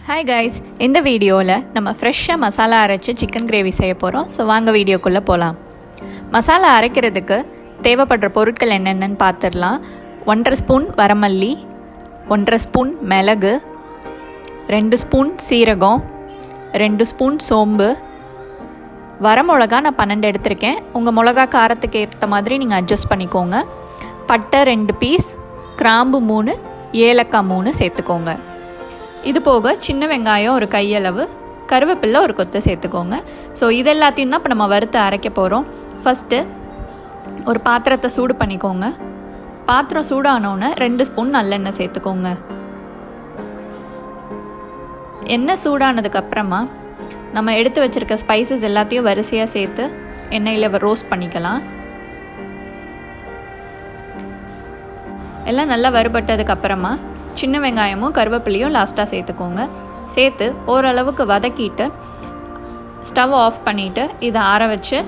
Hi guys, இந்த வீடியோவில் நம்ம ஃப்ரெஷ்ஷாக மசாலா அரைச்சி சிக்கன் கிரேவி செய்ய போகிறோம். ஸோ வாங்க வீடியோக்குள்ளே போகலாம். மசாலா அரைக்கிறதுக்கு தேவைப்படுற பொருட்கள் என்னென்னு பார்த்துடலாம். 1.5 ஸ்பூன் வரமல்லி, 1.5 ஸ்பூன் மிளகு, 2 ஸ்பூன் சீரகம், 2 ஸ்பூன் சோம்பு, வரமிளகா நான் 12 எடுத்திருக்கேன். உங்கள் மிளகா காரத்துக்கு ஏற்ற மாதிரி நீங்கள் அட்ஜஸ்ட் பண்ணிக்கோங்க. பட்டை 2 பீஸ், கிராம்பு 3, ஏலக்காய் 3 சேர்த்துக்கோங்க. இது போக சின்ன வெங்காயம் ஒரு கையளவு, கருவேப்பிலை ஒரு கொத்து சேர்த்துக்கோங்க. ஸோ இது எல்லாத்தையும் தான் இப்போ நம்ம வறுத்து அரைக்க போகிறோம். ஃபஸ்ட்டு ஒரு பாத்திரத்தை சூடு பண்ணிக்கோங்க. பாத்திரம் சூடானோன்னு 2 ஸ்பூன் நல்லெண்ணெய் சேர்த்துக்கோங்க. எண்ணெய் சூடானதுக்கப்புறமா நம்ம எடுத்து வச்சுருக்க ஸ்பைசஸ் எல்லாத்தையும் வரிசையாக சேர்த்து எண்ணெயில் ரோஸ்ட் பண்ணிக்கலாம். எல்லாம் நல்லா வறுபட்டதுக்கப்புறமா சின்ன வெங்காயமும் கருவேப்பிலையும் லாஸ்ட்டாக சேர்த்துக்கோங்க. சேர்த்து ஓரளவுக்கு வதக்கிட்டு ஸ்டவ் ஆஃப் பண்ணிவிட்டு இதை ஆற வச்சு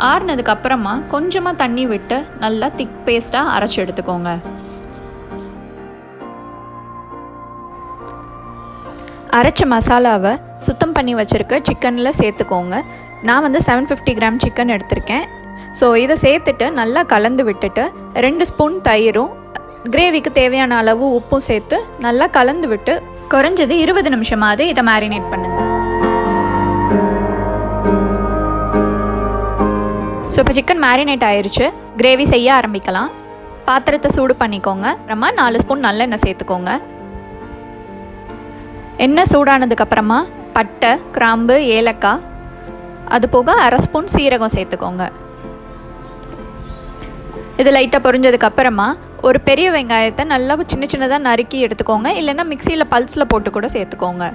ஆறுனதுக்கப்புறமா கொஞ்சமாக தண்ணி விட்டு நல்லா திக் பேஸ்ட்டாக அரைச்சி எடுத்துக்கோங்க. அரைச்ச மசாலாவை சுத்தம் பண்ணி வச்சுருக்க சிக்கனில் சேர்த்துக்கோங்க. நான் 750 கிராம் சிக்கன் எடுத்திருக்கேன். ஸோ இதை சேர்த்துட்டு நல்லா கலந்து விட்டுட்டு 2 ஸ்பூன் தயிரும் கிரேவிக்கு தேவையான அளவு உப்பும் சேர்த்து நல்லா கலந்து விட்டு குறைஞ்சது 20 நிமிஷமாவது இதை மேரினேட் பண்ணுங்கள். ஸோ இப்போ சிக்கன் மேரினேட் ஆயிடுச்சு. கிரேவி செய்ய ஆரம்பிக்கலாம். பாத்திரத்தை சூடு பண்ணிக்கோங்க. அப்புறமா 4 ஸ்பூன் நல்லெண்ணெய் சேர்த்துக்கோங்க. எண்ணெய் சூடானதுக்கப்புறமா பட்டை, கிராம்பு, ஏலக்காய், அது போக 1/2 ஸ்பூன் சீரகம் சேர்த்துக்கோங்க. இது லைட்டாக பொரிஞ்சதுக்கப்புறமா ஒரு பெரிய வெங்காயத்தை நல்லா சின்ன சின்னதாக நறுக்கி எடுத்துக்கோங்க. இல்லைன்னா மிக்சியில் பல்ஸில் போட்டு கூட சேர்த்துக்கோங்க.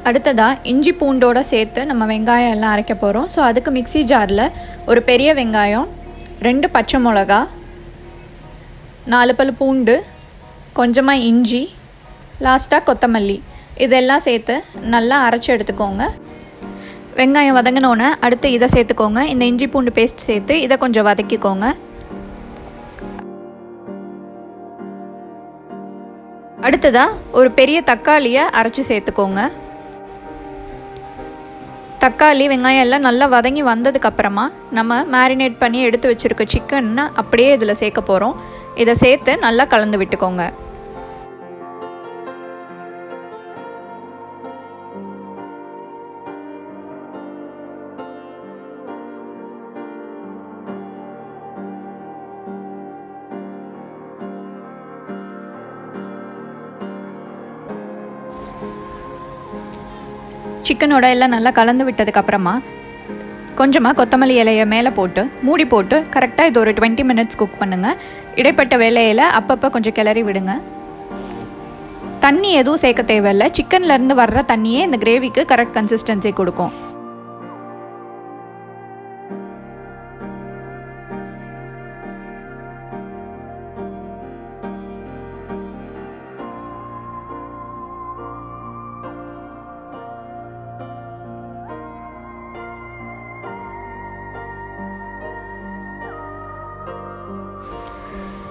அடுத்ததாக இஞ்சி பூண்டோடு சேர்த்து நம்ம வெங்காயம் எல்லாம் அரைக்க போகிறோம். ஸோ அதுக்கு மிக்சி ஜாரில் ஒரு பெரிய வெங்காயம், 2 பச்சை மிளகா, 4 பல் பூண்டு, கொஞ்சமாக இஞ்சி, லாஸ்ட்டாக கொத்தமல்லி இதெல்லாம் சேர்த்து நல்லா அரைச்சி எடுத்துக்கோங்க. வெங்காயம் வதங்கினோன்னே அடுத்து இதை சேர்த்துக்கோங்க. இந்த இஞ்சி பூண்டு பேஸ்ட் சேர்த்து இதை கொஞ்சம் வதக்கிக்கோங்க. அடுத்ததாக ஒரு பெரிய தக்காளியை அரைச்சி சேர்த்துக்கோங்க. தக்காளி வெங்காயம் எல்லாம் நல்லா வதங்கி வந்ததுக்கப்புறமா நம்ம மேரினேட் பண்ணி எடுத்து வச்சுருக்க சிக்கன்னு அப்படியே இதில் சேர்க்க போகிறோம். இதை சேர்த்து நல்லா கலந்து விட்டுக்கோங்க. சிக்கனோட எல்லாம் நல்லா கலந்து விட்டதுக்கப்புறமா கொஞ்சமாக கொத்தமல்லி இலையை மேலே போட்டு மூடி போட்டு கரெக்டாக இது ஒரு 20 மினிட்ஸ் குக் பண்ணுங்கள். இடைப்பட்ட வேலையில் அப்பப்போ கொஞ்சம் கிளறி விடுங்க. தண்ணி எதுவும் சேர்க்க தேவையில்லை. சிக்கன்லேருந்து வர்ற தண்ணியே இந்த கிரேவிக்கு கரெக்ட் கன்சிஸ்டன்சி கொடுக்கும்.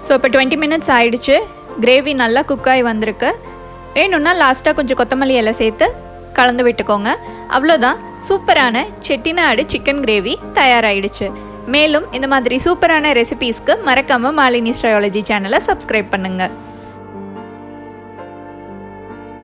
ஸோ இப்போ 20 மினிட்ஸ் ஆயிடுச்சு. கிரேவி நல்லா குக்காகி வந்திருக்கு. வேணும்னா லாஸ்ட்டாக கொஞ்சம் கொத்தமல்லி இலை சேர்த்து கலந்து விட்டுக்கோங்க. அவ்வளோதான், சூப்பரான செட்டிநாடு சிக்கன் கிரேவி தயாராகிடுச்சு. மேலும் இந்த மாதிரி சூப்பரான ரெசிபீஸ்க்கு மறக்காமல் மாலினி ட்ரையாலஜி சேனலை சப்ஸ்கிரைப் பண்ணுங்கள்.